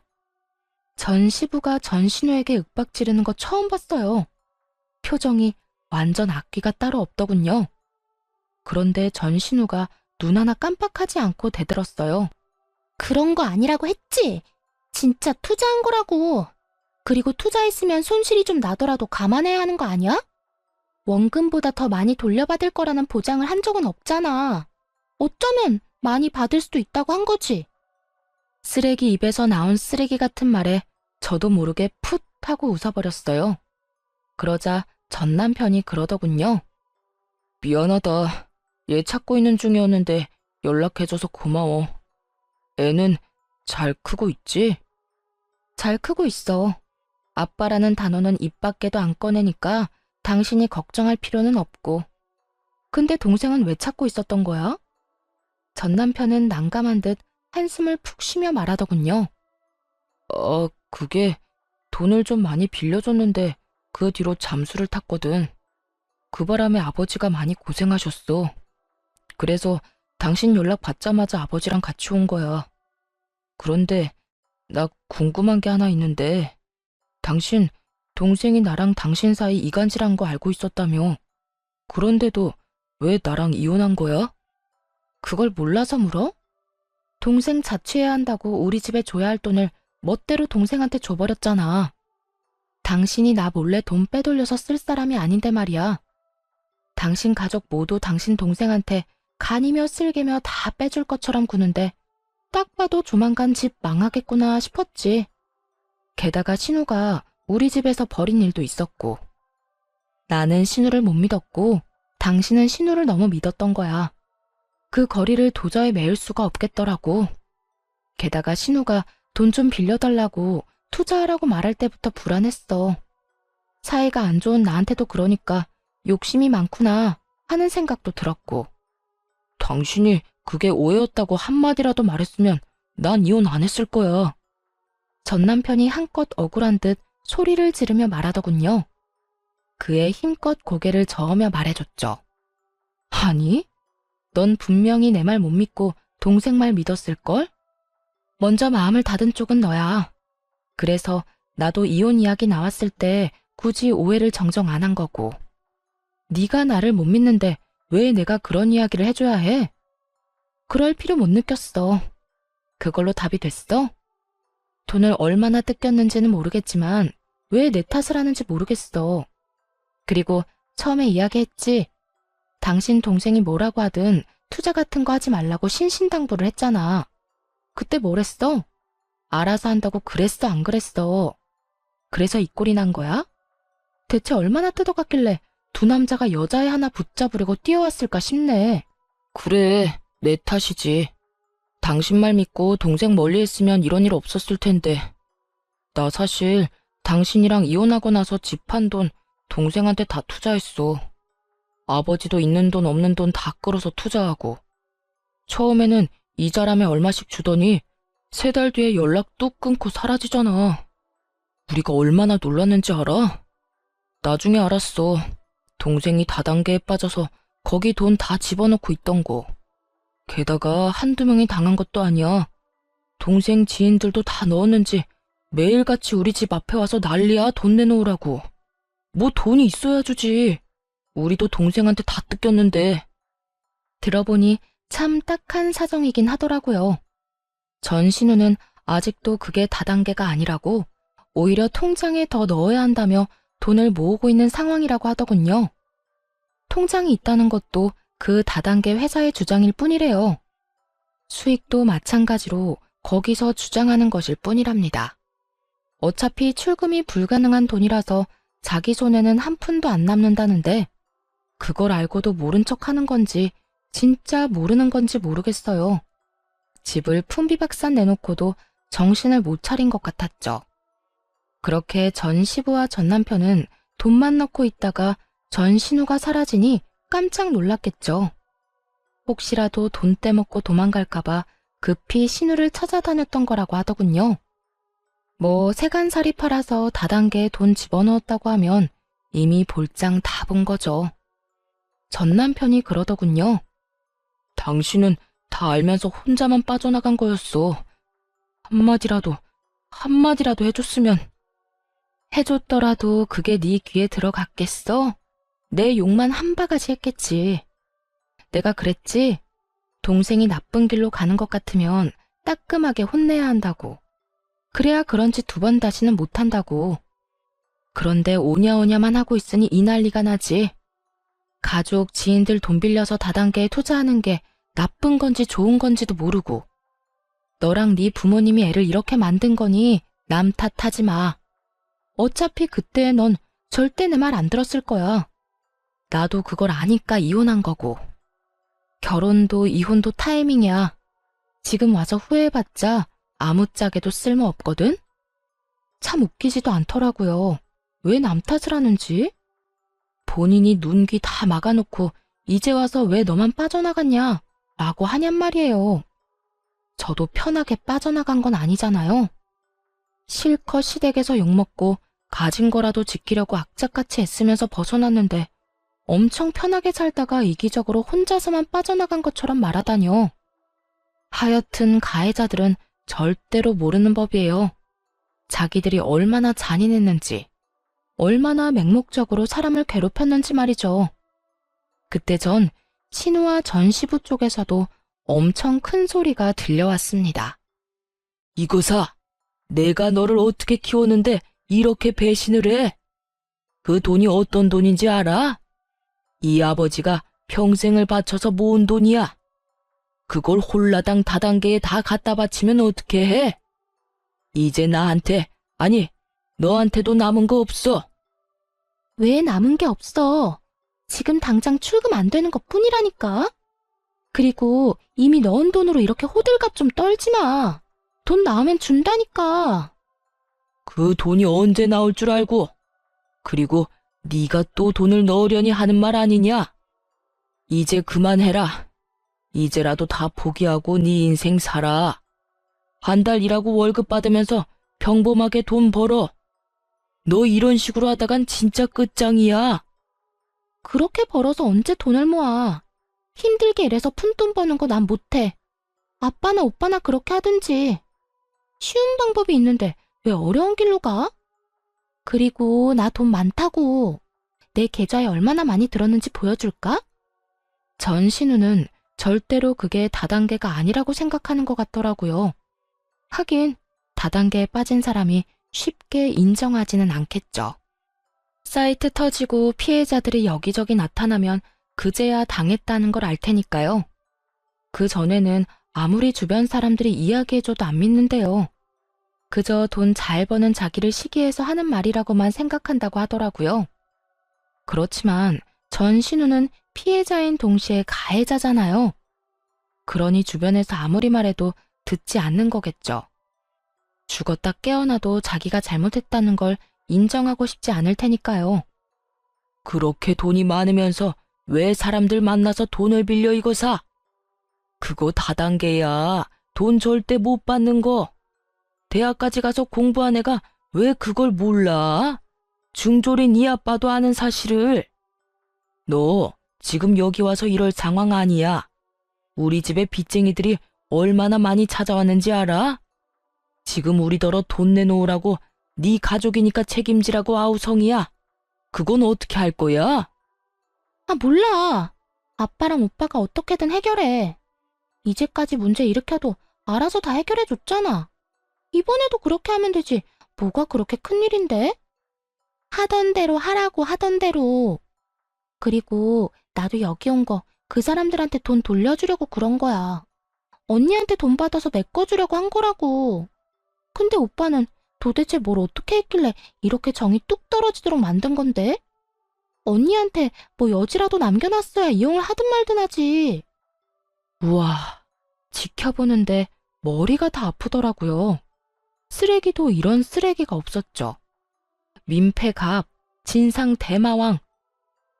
전 시부가 전 신우에게 윽박 지르는 거 처음 봤어요. 표정이 완전 악귀가 따로 없더군요. 그런데 전 신우가 눈 하나 깜빡하지 않고 대들었어요. 그런 거 아니라고 했지? 진짜 투자한 거라고. 그리고 투자했으면 손실이 좀 나더라도 감안해야 하는 거 아니야? 원금보다 더 많이 돌려받을 거라는 보장을 한 적은 없잖아. 어쩌면 많이 받을 수도 있다고 한 거지. 쓰레기 입에서 나온 쓰레기 같은 말에 저도 모르게 풋 하고 웃어버렸어요. 그러자 전 남편이 그러더군요. 미안하다. 얘 찾고 있는 중이었는데 연락해줘서 고마워. 애는 잘 크고 있지? 잘 크고 있어. 아빠라는 단어는 입 밖에도 안 꺼내니까 당신이 걱정할 필요는 없고. 근데 동생은 왜 찾고 있었던 거야? 전 남편은 난감한 듯 한숨을 푹 쉬며 말하더군요. 그게 돈을 좀 많이 빌려줬는데 그 뒤로 잠수를 탔거든. 그 바람에 아버지가 많이 고생하셨어. 그래서 당신 연락 받자마자 아버지랑 같이 온 거야. 그런데 나 궁금한 게 하나 있는데 당신 동생이 나랑 당신 사이 이간질한 거 알고 있었다며. 그런데도 왜 나랑 이혼한 거야? 그걸 몰라서 물어? 동생 자취해야 한다고 우리 집에 줘야 할 돈을 멋대로 동생한테 줘버렸잖아. 당신이 나 몰래 돈 빼돌려서 쓸 사람이 아닌데 말이야. 당신 가족 모두 당신 동생한테 간이며 쓸개며 다 빼줄 것처럼 구는데 딱 봐도 조만간 집 망하겠구나 싶었지. 게다가 신우가 우리 집에서 벌인 일도 있었고. 나는 신우를 못 믿었고 당신은 신우를 너무 믿었던 거야. 그 거리를 도저히 메울 수가 없겠더라고. 게다가 신우가 돈 좀 빌려달라고 투자하라고 말할 때부터 불안했어. 사이가 안 좋은 나한테도 그러니까 욕심이 많구나 하는 생각도 들었고. 당신이 그게 오해였다고 한마디라도 말했으면 난 이혼 안 했을 거야. 전 남편이 한껏 억울한 듯 소리를 지르며 말하더군요. 그의 힘껏 고개를 저으며 말해줬죠. 아니, 넌 분명히 내 말 못 믿고 동생 말 믿었을걸? 먼저 마음을 닫은 쪽은 너야. 그래서 나도 이혼 이야기 나왔을 때 굳이 오해를 정정 안 한 거고. 네가 나를 못 믿는데 왜 내가 그런 이야기를 해줘야 해? 그럴 필요 못 느꼈어. 그걸로 답이 됐어? 돈을 얼마나 뜯겼는지는 모르겠지만 왜 내 탓을 하는지 모르겠어. 그리고 처음에 이야기했지. 당신 동생이 뭐라고 하든 투자 같은 거 하지 말라고 신신당부를 했잖아. 그때 뭘 했어? 알아서 한다고 그랬어, 안 그랬어? 그래서 이 꼴이 난 거야? 대체 얼마나 뜯어갔길래 두 남자가 여자애 하나 붙잡으려고 뛰어왔을까 싶네. 그래, 내 탓이지. 당신 말 믿고 동생 멀리 했으면 이런 일 없었을 텐데. 나 사실 당신이랑 이혼하고 나서 집 판 돈 동생한테 다 투자했어. 아버지도 있는 돈 없는 돈 다 끌어서 투자하고. 처음에는 이자람에 얼마씩 주더니 3달 뒤에 연락 뚝 끊고 사라지잖아. 우리가 얼마나 놀랐는지 알아? 나중에 알았어. 동생이 다단계에 빠져서 거기 돈 다 집어넣고 있던 거. 게다가 한두 명이 당한 것도 아니야. 동생 지인들도 다 넣었는지 매일같이 우리 집 앞에 와서 난리야. 돈 내놓으라고. 뭐 돈이 있어야 주지. 우리도 동생한테 다 뜯겼는데. 들어보니 참 딱한 사정이긴 하더라고요. 전신우는 아직도 그게 다단계가 아니라고 오히려 통장에 더 넣어야 한다며 돈을 모으고 있는 상황이라고 하더군요. 통장이 있다는 것도 그 다단계 회사의 주장일 뿐이래요. 수익도 마찬가지로 거기서 주장하는 것일 뿐이랍니다. 어차피 출금이 불가능한 돈이라서 자기 손에는 한 푼도 안 남는다는데 그걸 알고도 모른 척 하는 건지 진짜 모르는 건지 모르겠어요. 집을 풍비박산 내놓고도 정신을 못 차린 것 같았죠. 그렇게 전 시부와 전 남편은 돈만 넣고 있다가 전 신우가 사라지니 깜짝 놀랐겠죠. 혹시라도 돈 떼먹고 도망갈까봐 급히 신우를 찾아다녔던 거라고 하더군요. 뭐 세간살이 팔아서 다단계에 돈 집어넣었다고 하면 이미 볼장 다 본 거죠. 전 남편이 그러더군요. 당신은 다 알면서 혼자만 빠져나간 거였어. 한마디라도 해줬으면. 해줬더라도 그게 네 귀에 들어갔겠어? 내 욕만 한 바가지 했겠지. 내가 그랬지? 동생이 나쁜 길로 가는 것 같으면 따끔하게 혼내야 한다고. 그래야 그런 짓 2번 다시는 못한다고. 그런데 오냐오냐만 하고 있으니 이 난리가 나지. 가족, 지인들 돈 빌려서 다단계에 투자하는 게 나쁜 건지 좋은 건지도 모르고. 너랑 네 부모님이 애를 이렇게 만든 거니 남 탓하지 마. 어차피 그때 넌 절대 내 말 안 들었을 거야. 나도 그걸 아니까 이혼한 거고. 결혼도 이혼도 타이밍이야. 지금 와서 후회해봤자 아무짝에도 쓸모없거든? 참 웃기지도 않더라고요. 왜 남 탓을 하는지? 본인이 눈, 귀 다 막아놓고 이제 와서 왜 너만 빠져나갔냐? 라고 하냔 말이에요. 저도 편하게 빠져나간 건 아니잖아요. 실컷 시댁에서 욕먹고 가진 거라도 지키려고 악착같이 애쓰면서 벗어났는데 엄청 편하게 살다가 이기적으로 혼자서만 빠져나간 것처럼 말하다뇨. 하여튼 가해자들은 절대로 모르는 법이에요. 자기들이 얼마나 잔인했는지, 얼마나 맹목적으로 사람을 괴롭혔는지 말이죠. 그때 전 신우와 전 시부 쪽에서도 엄청 큰 소리가 들려왔습니다. 이거사, 내가 너를 어떻게 키웠는데 이렇게 배신을 해? 그 돈이 어떤 돈인지 알아? 이 아버지가 평생을 바쳐서 모은 돈이야. 그걸 홀라당 다단계에 다 갖다 바치면 어떻게 해? 이제 나한테, 아니, 너한테도 남은 거 없어. 왜 남은 게 없어? 지금 당장 출금 안 되는 것 뿐이라니까. 그리고 이미 넣은 돈으로 이렇게 호들갑 좀 떨지 마. 돈 나오면 준다니까. 그 돈이 언제 나올 줄 알고. 그리고 네가 또 돈을 넣으려니 하는 말 아니냐? 이제 그만해라. 이제라도 다 포기하고 네 인생 살아. 한 달 일하고 월급 받으면서 평범하게 돈 벌어. 너 이런 식으로 하다간 진짜 끝장이야. 그렇게 벌어서 언제 돈을 모아. 힘들게 일해서 푼돈 버는 거 난 못해. 아빠나 오빠나 그렇게 하든지. 쉬운 방법이 있는데 왜 어려운 길로 가? 그리고 나 돈 많다고. 내 계좌에 얼마나 많이 들었는지 보여줄까? 전신우는 절대로 그게 다단계가 아니라고 생각하는 것 같더라고요. 하긴 다단계에 빠진 사람이 쉽게 인정하지는 않겠죠. 사이트 터지고 피해자들이 여기저기 나타나면 그제야 당했다는 걸 알 테니까요. 그 전에는 아무리 주변 사람들이 이야기해줘도 안 믿는데요. 그저 돈 잘 버는 자기를 시기해서 하는 말이라고만 생각한다고 하더라고요. 그렇지만 전신우는 피해자인 동시에 가해자잖아요. 그러니 주변에서 아무리 말해도 듣지 않는 거겠죠. 죽었다 깨어나도 자기가 잘못했다는 걸 인정하고 싶지 않을 테니까요. 그렇게 돈이 많으면서 왜 사람들 만나서 돈을 빌려 이거 사? 그거 다단계야. 돈 절대 못 받는 거. 대학까지 가서 공부한 애가 왜 그걸 몰라? 중졸인 네 아빠도 아는 사실을. 너 지금 여기 와서 이럴 상황 아니야. 우리 집에 빚쟁이들이 얼마나 많이 찾아왔는지 알아? 지금 우리더러 돈 내놓으라고 네 가족이니까 책임지라고 아우성이야. 그건 어떻게 할 거야? 아, 몰라. 아빠랑 오빠가 어떻게든 해결해. 이제까지 문제 일으켜도 알아서 다 해결해줬잖아. 이번에도 그렇게 하면 되지. 뭐가 그렇게 큰일인데? 하던 대로 하라고 하던 대로. 그리고 나도 여기 온 거 그 사람들한테 돈 돌려주려고 그런 거야. 언니한테 돈 받아서 메꿔주려고 한 거라고. 근데 오빠는 도대체 뭘 어떻게 했길래 이렇게 정이 뚝 떨어지도록 만든 건데? 언니한테 뭐 여지라도 남겨놨어야 이용을 하든 말든 하지. 우와, 지켜보는데 머리가 다 아프더라고요. 쓰레기도 이런 쓰레기가 없었죠. 민폐갑, 진상대마왕,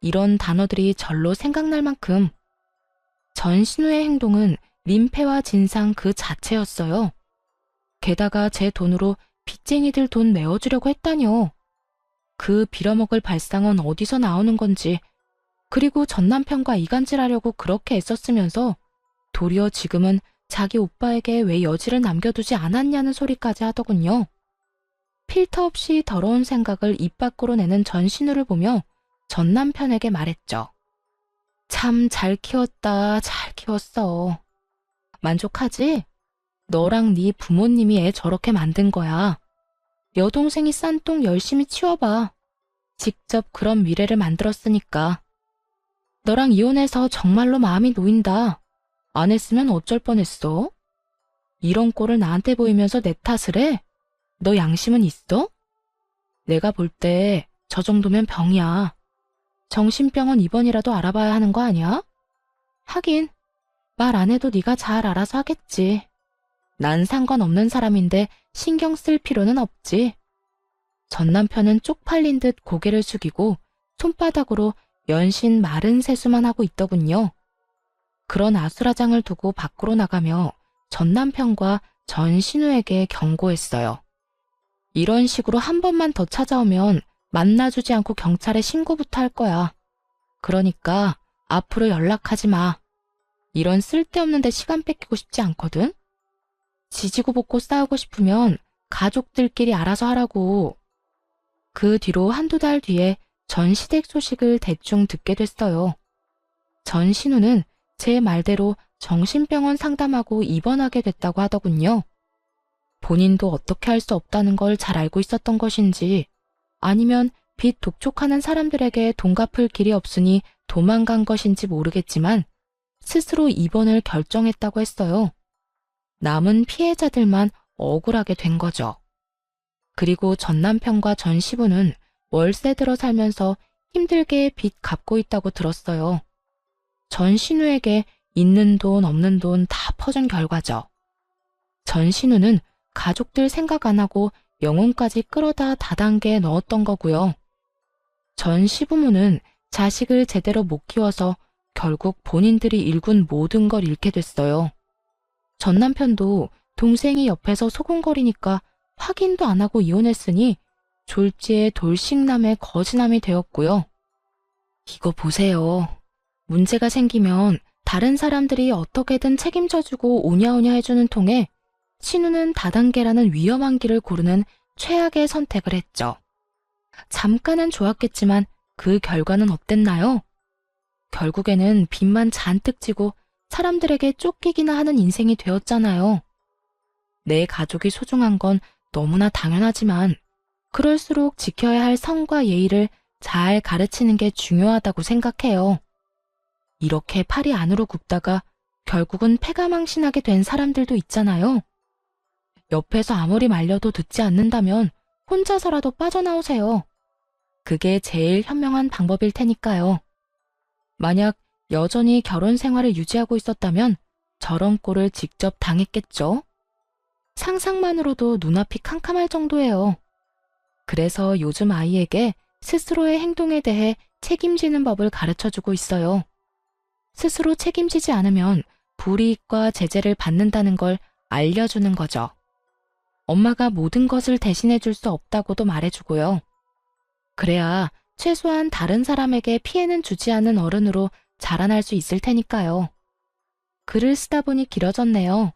이런 단어들이 절로 생각날 만큼 전신우의 행동은 민폐와 진상 그 자체였어요. 게다가 제 돈으로 빚쟁이들 돈 메워주려고 했다뇨. 그 빌어먹을 발상은 어디서 나오는 건지, 그리고 전남편과 이간질하려고 그렇게 애썼으면서 도리어 지금은 자기 오빠에게 왜 여지를 남겨두지 않았냐는 소리까지 하더군요. 필터 없이 더러운 생각을 입 밖으로 내는 전신우를 보며 전남편에게 말했죠. 참 잘 키웠다, 잘 키웠어. 만족하지? 너랑 네 부모님이 애 저렇게 만든 거야. 여동생이 싼 똥 열심히 치워봐. 직접 그런 미래를 만들었으니까. 너랑 이혼해서 정말로 마음이 놓인다. 안 했으면 어쩔 뻔했어? 이런 꼴을 나한테 보이면서 내 탓을 해? 너 양심은 있어? 내가 볼 때 저 정도면 병이야. 정신병원 입원이라도 알아봐야 하는 거 아니야? 하긴 말 안 해도 네가 잘 알아서 하겠지. 난 상관없는 사람인데 신경 쓸 필요는 없지. 전 남편은 쪽팔린 듯 고개를 숙이고 손바닥으로 연신 마른 세수만 하고 있더군요. 그런 아수라장을 두고 밖으로 나가며 전 남편과 전 신우에게 경고했어요. 이런 식으로 한 번만 더 찾아오면 만나주지 않고 경찰에 신고부터 할 거야. 그러니까 앞으로 연락하지 마. 이런 쓸데없는 데 시간 뺏기고 싶지 않거든. 지지고 볶고 싸우고 싶으면 가족들끼리 알아서 하라고. 그 뒤로 한두 달 뒤에 전 시댁 소식을 대충 듣게 됐어요. 전 신우는 제 말대로 정신병원 상담하고 입원하게 됐다고 하더군요. 본인도 어떻게 할 수 없다는 걸 잘 알고 있었던 것인지, 아니면 빚 독촉하는 사람들에게 돈 갚을 길이 없으니 도망간 것인지 모르겠지만 스스로 입원을 결정했다고 했어요. 남은 피해자들만 억울하게 된 거죠. 그리고 전 남편과 전 시부는 월세 들어 살면서 힘들게 빚 갚고 있다고 들었어요. 전 신우에게 있는 돈 없는 돈 다 퍼준 결과죠. 전 신우는 가족들 생각 안 하고 영혼까지 끌어다 다단계에 넣었던 거고요. 전 시부모는 자식을 제대로 못 키워서 결국 본인들이 일군 모든 걸 잃게 됐어요. 전 남편도 동생이 옆에서 소곤거리니까 확인도 안 하고 이혼했으니 졸지에 돌싱남의 거지남이 되었고요. 이거 보세요. 문제가 생기면 다른 사람들이 어떻게든 책임져주고 오냐오냐 해주는 통에 신우는 다단계라는 위험한 길을 고르는 최악의 선택을 했죠. 잠깐은 좋았겠지만 그 결과는 어땠나요? 결국에는 빚만 잔뜩 지고 사람들에게 쫓기기나 하는 인생이 되었잖아요. 내 가족이 소중한 건 너무나 당연하지만 그럴수록 지켜야 할 성과 예의를 잘 가르치는 게 중요하다고 생각해요. 이렇게 팔이 안으로 굽다가 결국은 패가망신하게 된 사람들도 있잖아요. 옆에서 아무리 말려도 듣지 않는다면 혼자서라도 빠져나오세요. 그게 제일 현명한 방법일 테니까요. 만약 여전히 결혼 생활을 유지하고 있었다면 저런 꼴을 직접 당했겠죠? 상상만으로도 눈앞이 캄캄할 정도예요. 그래서 요즘 아이에게 스스로의 행동에 대해 책임지는 법을 가르쳐주고 있어요. 스스로 책임지지 않으면 불이익과 제재를 받는다는 걸 알려주는 거죠. 엄마가 모든 것을 대신해 줄 수 없다고도 말해주고요. 그래야 최소한 다른 사람에게 피해는 주지 않는 어른으로 자라날 수 있을 테니까요. 글을 쓰다 보니 길어졌네요.